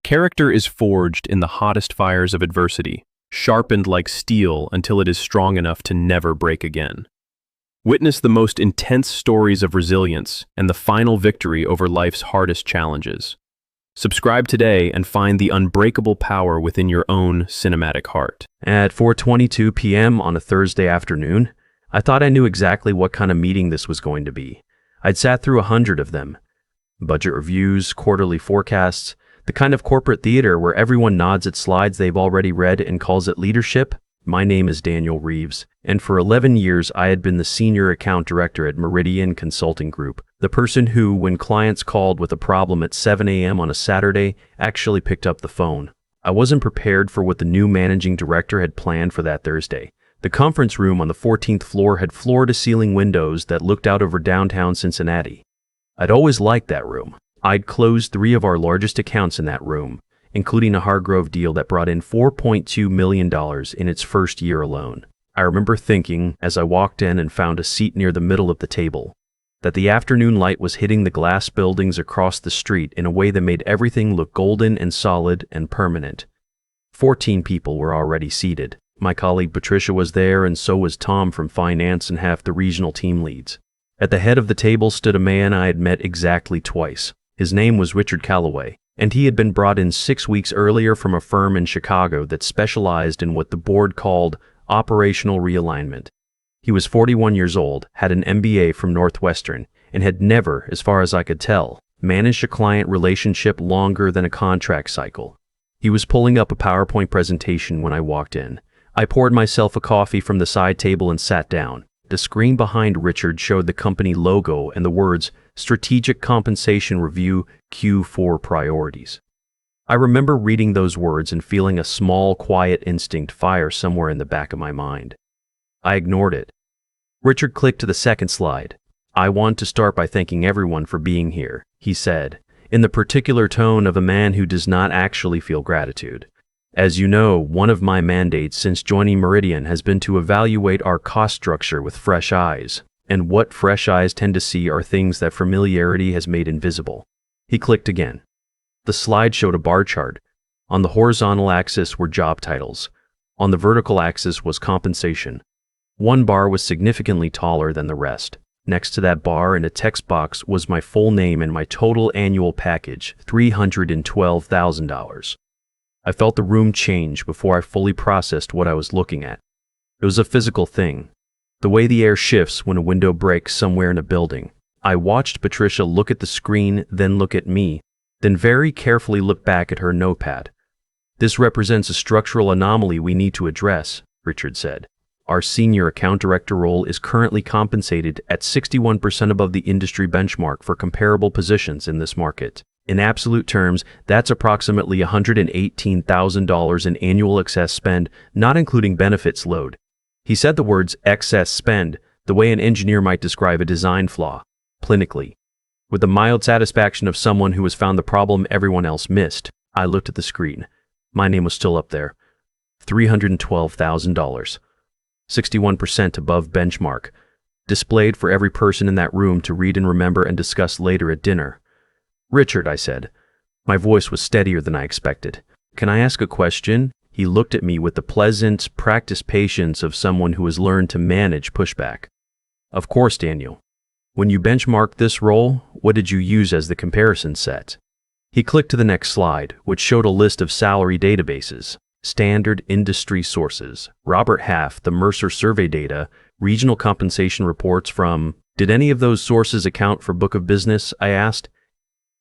Character is forged in the hottest fires of adversity, sharpened like steel until it is strong enough to never break again. Witness the most intense stories of resilience and the final victory over life's hardest challenges. Subscribe today and find the unbreakable power within your own cinematic heart. At 4:22 p.m. on a Thursday afternoon, I thought I knew exactly what kind of meeting this was going to be. I'd sat through 100 of them. Budget reviews, quarterly forecasts, the kind of corporate theater where everyone nods at slides they've already read and calls it leadership. My name is Daniel Reeves, and for 11 years I had been the senior account director at Meridian Consulting Group, the person who, when clients called with a problem at 7 a.m. on a Saturday, actually picked up the phone. I wasn't prepared for what the new managing director had planned for that Thursday. The conference room on the 14th floor had floor-to-ceiling windows that looked out over downtown Cincinnati. I'd always liked that room. I'd closed 3 of our largest accounts in that room, including a Hargrove deal that brought in $4.2 million in its first year alone. I remember thinking, as I walked in and found a seat near the middle of the table, that the afternoon light was hitting the glass buildings across the street in a way that made everything look golden and solid and permanent. 14 people were already seated. My colleague Patricia was there, and so was Tom from finance and half the regional team leads. At the head of the table stood a man I had met exactly twice. His name was Richard Calloway, and he had been brought in 6 weeks earlier from a firm in Chicago that specialized in what the board called operational realignment. He was 41 years old, had an MBA from Northwestern, and had never, as far as I could tell, managed a client relationship longer than a contract cycle. He was pulling up a PowerPoint presentation when I walked in. I poured myself a coffee from the side table and sat down. The screen behind Richard showed the company logo and the words Strategic Compensation Review Q4 Priorities. I remember reading those words and feeling a small, quiet instinct fire somewhere in the back of my mind. I ignored it. Richard clicked to the second slide. "I want to start by thanking everyone for being here," he said, in the particular tone of a man who does not actually feel gratitude. "As you know, one of my mandates since joining Meridian has been to evaluate our cost structure with fresh eyes, and what fresh eyes tend to see are things that familiarity has made invisible." He clicked again. The slide showed a bar chart. On the horizontal axis were job titles. On the vertical axis was compensation. One bar was significantly taller than the rest. Next to that bar in a text box was my full name and my total annual package, $312,000. I felt the room change before I fully processed what I was looking at. It was a physical thing, the way the air shifts when a window breaks somewhere in a building. I watched Patricia look at the screen, then look at me, then very carefully look back at her notepad. "This represents a structural anomaly we need to address," Richard said. "Our senior account director role is currently compensated at 61% above the industry benchmark for comparable positions in this market. In absolute terms, that's approximately $118,000 in annual excess spend, not including benefits load." He said the words excess spend the way an engineer might describe a design flaw, clinically, with the mild satisfaction of someone who has found the problem everyone else missed. I looked at the screen. My name was still up there. $312,000. 61% above benchmark. Displayed for every person in that room to read and remember and discuss later at dinner. "Richard," I said. My voice was steadier than I expected. "Can I ask a question?" He looked at me with the pleasant, practiced patience of someone who has learned to manage pushback. "Of course, Daniel. When you benchmarked this role, what did you use as the comparison set?" He clicked to the next slide, which showed a list of salary databases, standard industry sources, Robert Half, the Mercer survey data, regional compensation reports from... "Did any of those sources account for book of business?" I asked.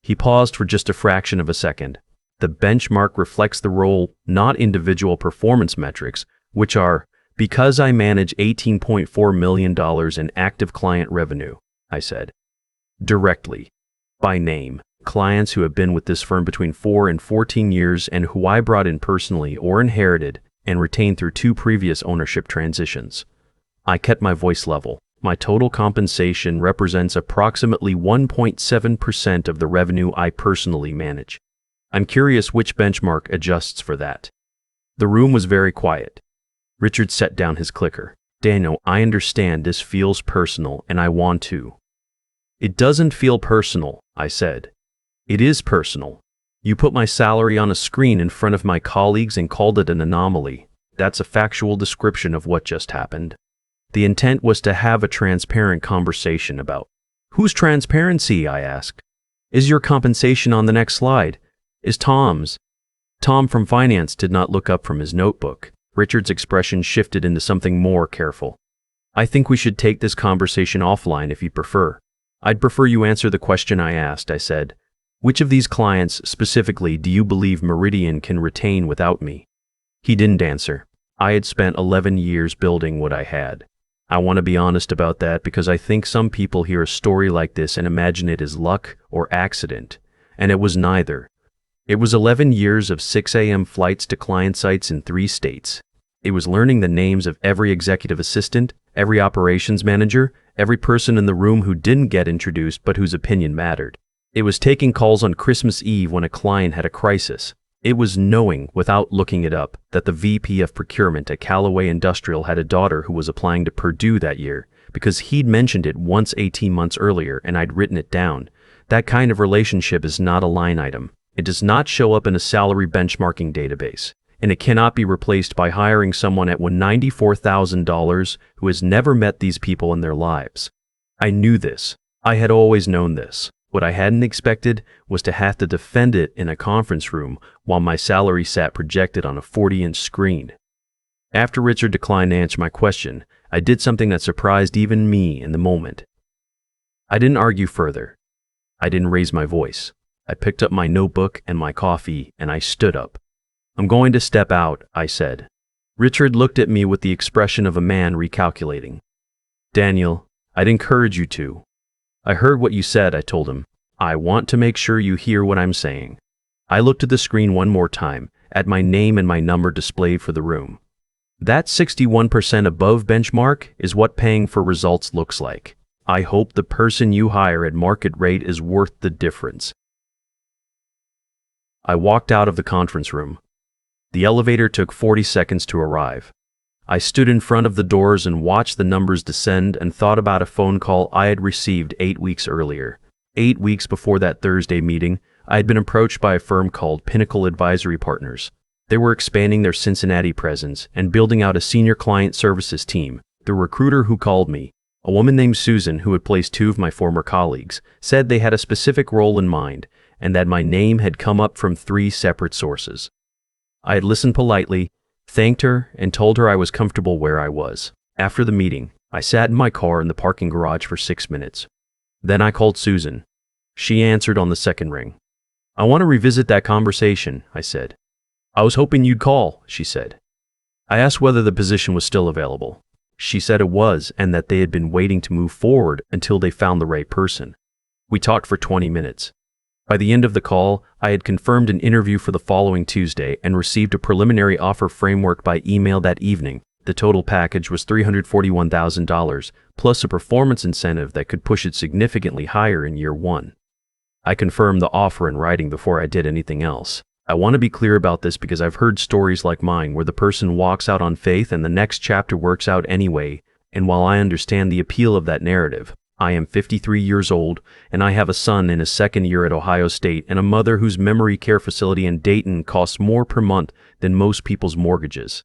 He paused for just a fraction of a second. "The benchmark reflects the role, not individual performance metrics, which are, because I manage $18.4 million in active client revenue," I said. "Directly, by name, clients who have been with this firm between 4 and 14 years and who I brought in personally or inherited and retained through 2 previous ownership transitions." I kept my voice level. "My total compensation represents approximately 1.7% of the revenue I personally manage. I'm curious which benchmark adjusts for that." The room was very quiet. Richard set down his clicker. "Daniel, I understand this feels personal, and I want to." "It doesn't feel personal," I said. "It is personal. You put my salary on a screen in front of my colleagues and called it an anomaly. That's a factual description of what just happened. The intent was to have a transparent conversation about. Whose transparency? I asked. Is your compensation on the next slide? Is Tom's? Tom from finance did not look up from his notebook. Richard's expression shifted into something more careful. I think we should take this conversation offline if you prefer. I'd prefer you answer the question I asked, I said. Which of these clients specifically do you believe Meridian can retain without me? He didn't answer. I had spent 11 years building what I had. I want to be honest about that because I think some people hear a story like this and imagine it as luck or accident, and it was neither. It was 11 years of 6 a.m. flights to client sites in 3 states. It was learning the names of every executive assistant, every operations manager, every person in the room who didn't get introduced but whose opinion mattered. It was taking calls on Christmas Eve when a client had a crisis. It was knowing, without looking it up, that the VP of procurement at Callaway Industrial had a daughter who was applying to Purdue that year because he'd mentioned it once 18 months earlier and I'd written it down. That kind of relationship is not a line item. It does not show up in a salary benchmarking database, and it cannot be replaced by hiring someone at $94,000 who has never met these people in their lives. I knew this. I had always known this. What I hadn't expected was to have to defend it in a conference room while my salary sat projected on a 40-inch screen. After Richard declined to answer my question, I did something that surprised even me in the moment. I didn't argue further. I didn't raise my voice. I picked up my notebook and my coffee, and I stood up. I'm going to step out, I said. Richard looked at me with the expression of a man recalculating. Daniel, I'd encourage you to. I heard what you said, I told him. I want to make sure you hear what I'm saying. I looked at the screen one more time, at my name and my number displayed for the room. That 61% above benchmark is what paying for results looks like. I hope the person you hire at market rate is worth the difference. I walked out of the conference room. The elevator took 40 seconds to arrive. I stood in front of the doors and watched the numbers descend and thought about a phone call I had received 8 weeks earlier. 8 weeks before that Thursday meeting, I had been approached by a firm called Pinnacle Advisory Partners. They were expanding their Cincinnati presence and building out a senior client services team. The recruiter who called me, a woman named Susan who had placed 2 of my former colleagues, said they had a specific role in mind and that my name had come up from 3 separate sources. I had listened politely, thanked her, and told her I was comfortable where I was. After the meeting, I sat in my car in the parking garage for 6 minutes. Then I called Susan. She answered on the second ring. I want to revisit that conversation, I said. I was hoping you'd call, she said. I asked whether the position was still available. She said it was and that they had been waiting to move forward until they found the right person. We talked for 20 minutes. By the end of the call, I had confirmed an interview for the following Tuesday and received a preliminary offer framework by email that evening. The total package was $341,000, plus a performance incentive that could push it significantly higher in year 1. I confirmed the offer in writing before I did anything else. I want to be clear about this because I've heard stories like mine where the person walks out on faith and the next chapter works out anyway, and while I understand the appeal of that narrative, I am 53 years old, and I have a son in his 2nd year at Ohio State and a mother whose memory care facility in Dayton costs more per month than most people's mortgages.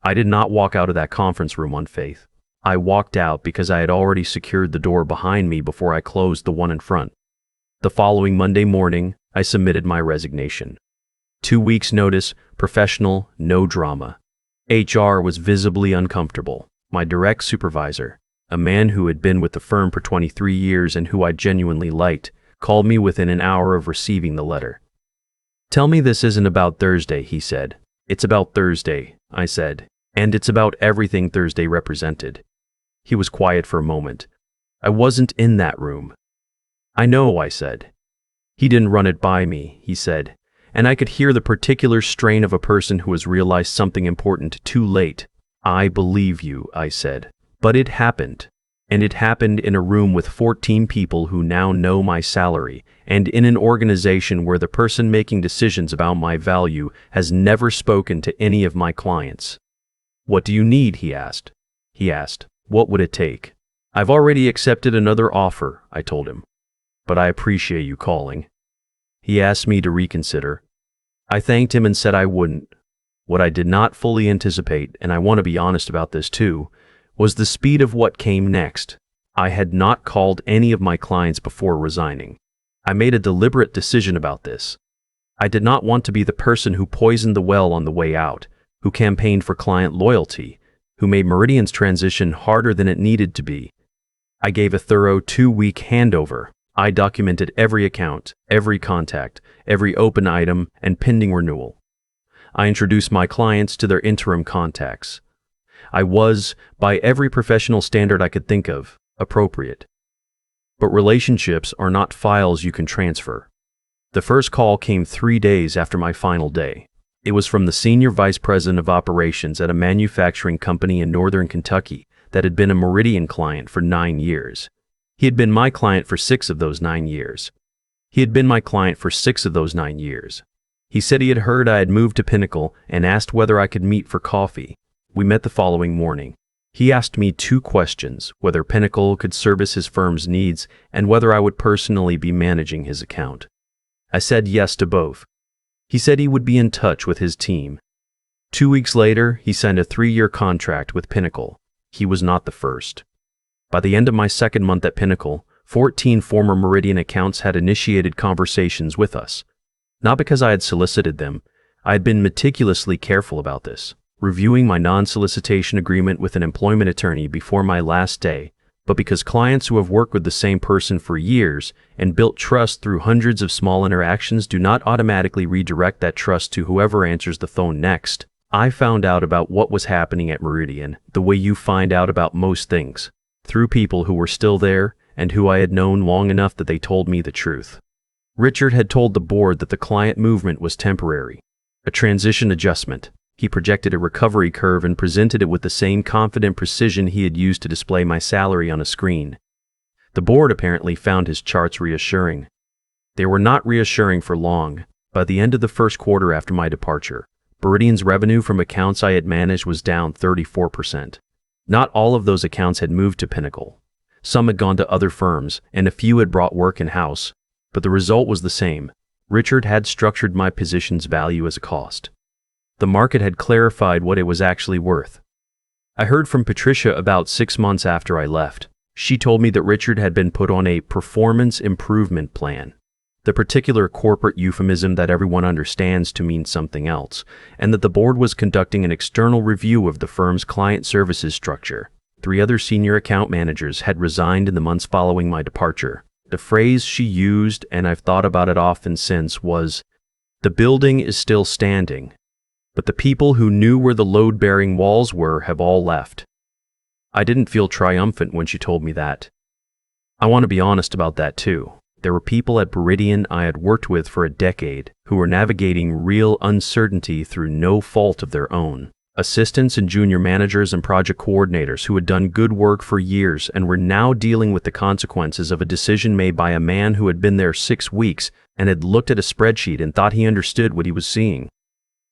I did not walk out of that conference room on faith. I walked out because I had already secured the door behind me before I closed the one in front. The following Monday morning, I submitted my resignation. 2 weeks' notice, professional, no drama. HR was visibly uncomfortable. My direct supervisor, a man who had been with the firm for 23 years and who I genuinely liked, called me within an hour of receiving the letter. Tell me this isn't about Thursday, he said. It's about Thursday, I said, and it's about everything Thursday represented. He was quiet for a moment. I wasn't in that room. I know, I said. He didn't run it by me, he said, and I could hear the particular strain of a person who has realized something important too late. I believe you, I said. But it happened, and it happened in a room with 14 people who now know my salary, and in an organization where the person making decisions about my value has never spoken to any of my clients. What do you need? He asked. What would it take? I've already accepted another offer, I told him. But I appreciate you calling. He asked me to reconsider. I thanked him and said I wouldn't. What I did not fully anticipate, and I want to be honest about this too, was the speed of what came next. I had not called any of my clients before resigning. I made a deliberate decision about this. I did not want to be the person who poisoned the well on the way out, who campaigned for client loyalty, who made Meridian's transition harder than it needed to be. I gave a thorough 2-week handover. I documented every account, every contact, every open item, and pending renewal. I introduced my clients to their interim contacts. I was, by every professional standard I could think of, appropriate. But relationships are not files you can transfer. The first call came 3 days after my final day. It was from the senior vice president of operations at a manufacturing company in northern Kentucky that had been a Meridian client for 9 years. He had been my client for 6 of those 9 years. He said he had heard I had moved to Pinnacle and asked whether I could meet for coffee. We met the following morning. He asked me 2 questions, whether Pinnacle could service his firm's needs and whether I would personally be managing his account. I said yes to both. He said he would be in touch with his team. 2 weeks later, he signed a 3-year contract with Pinnacle. He was not the first. By the end of my second month at Pinnacle, 14 former Meridian accounts had initiated conversations with us. Not because I had solicited them. I had been meticulously careful about this, reviewing my non-solicitation agreement with an employment attorney before my last day, but because clients who have worked with the same person for years and built trust through hundreds of small interactions do not automatically redirect that trust to whoever answers the phone next. I found out about what was happening at Meridian the way you find out about most things, through people who were still there and who I had known long enough that they told me the truth. Richard had told the board that the client movement was temporary, a transition adjustment. He projected a recovery curve and presented it with the same confident precision he had used to display my salary on a screen. The board apparently found his charts reassuring. They were not reassuring for long. By the end of the first quarter after my departure, Meridian's revenue from accounts I had managed was down 34%. Not all of those accounts had moved to Pinnacle. Some had gone to other firms, and a few had brought work in-house. But the result was the same. Richard had structured my position's value as a cost. The market had clarified what it was actually worth. I heard from Patricia about 6 months after I left. She told me that Richard had been put on a performance improvement plan, the particular corporate euphemism that everyone understands to mean something else, and that the board was conducting an external review of the firm's client services structure. 3 other senior account managers had resigned in the months following my departure. The phrase she used, and I've thought about it often since, was, "The building is still standing, but the people who knew where the load-bearing walls were have all left." I didn't feel triumphant when she told me that. I want to be honest about that too. There were people at Meridian I had worked with for a decade who were navigating real uncertainty through no fault of their own. Assistants and junior managers and project coordinators who had done good work for years and were now dealing with the consequences of a decision made by a man who had been there 6 weeks and had looked at a spreadsheet and thought he understood what he was seeing.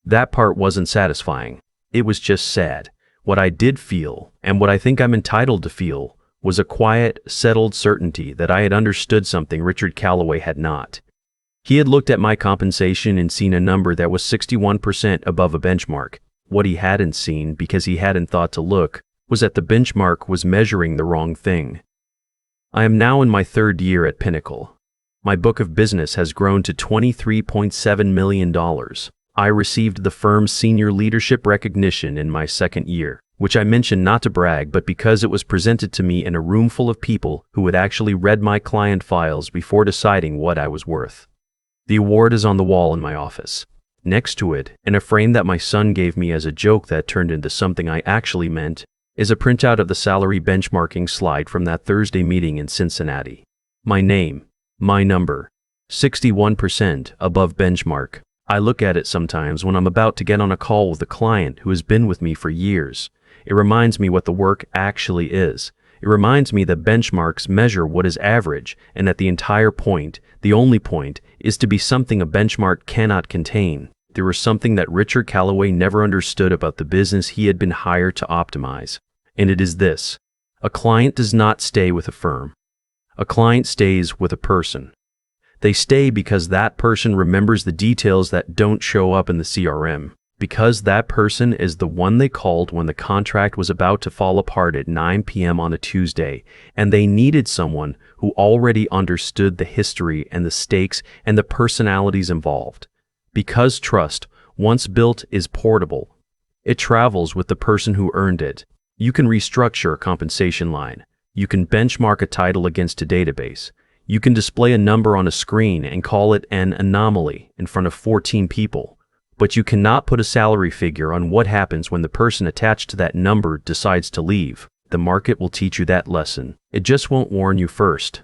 That part wasn't satisfying. It was just sad. What I did feel, and what I think I'm entitled to feel, was a quiet, settled certainty that I had understood something Richard Calloway had not. He had looked at my compensation and seen a number that was 61% above a benchmark. What he hadn't seen, because he hadn't thought to look, was that the benchmark was measuring the wrong thing. I am now in my 3rd year at Pinnacle. My book of business has grown to $23.7 million. I received the firm's senior leadership recognition in my 2nd year, which I mention not to brag, but because it was presented to me in a room full of people who had actually read my client files before deciding what I was worth. The award is on the wall in my office. Next to it, in a frame that my son gave me as a joke that turned into something I actually meant, is a printout of the salary benchmarking slide from that Thursday meeting in Cincinnati. My name, my number, 61% above benchmark. I look at it sometimes when I'm about to get on a call with a client who has been with me for years. It reminds me what the work actually is. It reminds me that benchmarks measure what is average, and that the entire point, the only point, is to be something a benchmark cannot contain. There was something that Richard Calloway never understood about the business he had been hired to optimize, and it is this: a client does not stay with a firm. A client stays with a person. They stay because that person remembers the details that don't show up in the CRM. Because that person is the one they called when the contract was about to fall apart at 9 p.m. on a Tuesday, and they needed someone who already understood the history and the stakes and the personalities involved. Because trust, once built, is portable. It travels with the person who earned it. You can restructure a compensation line. You can benchmark a title against a database. You can display a number on a screen and call it an anomaly in front of 14 people. But you cannot put a salary figure on what happens when the person attached to that number decides to leave. The market will teach you that lesson. It just won't warn you first.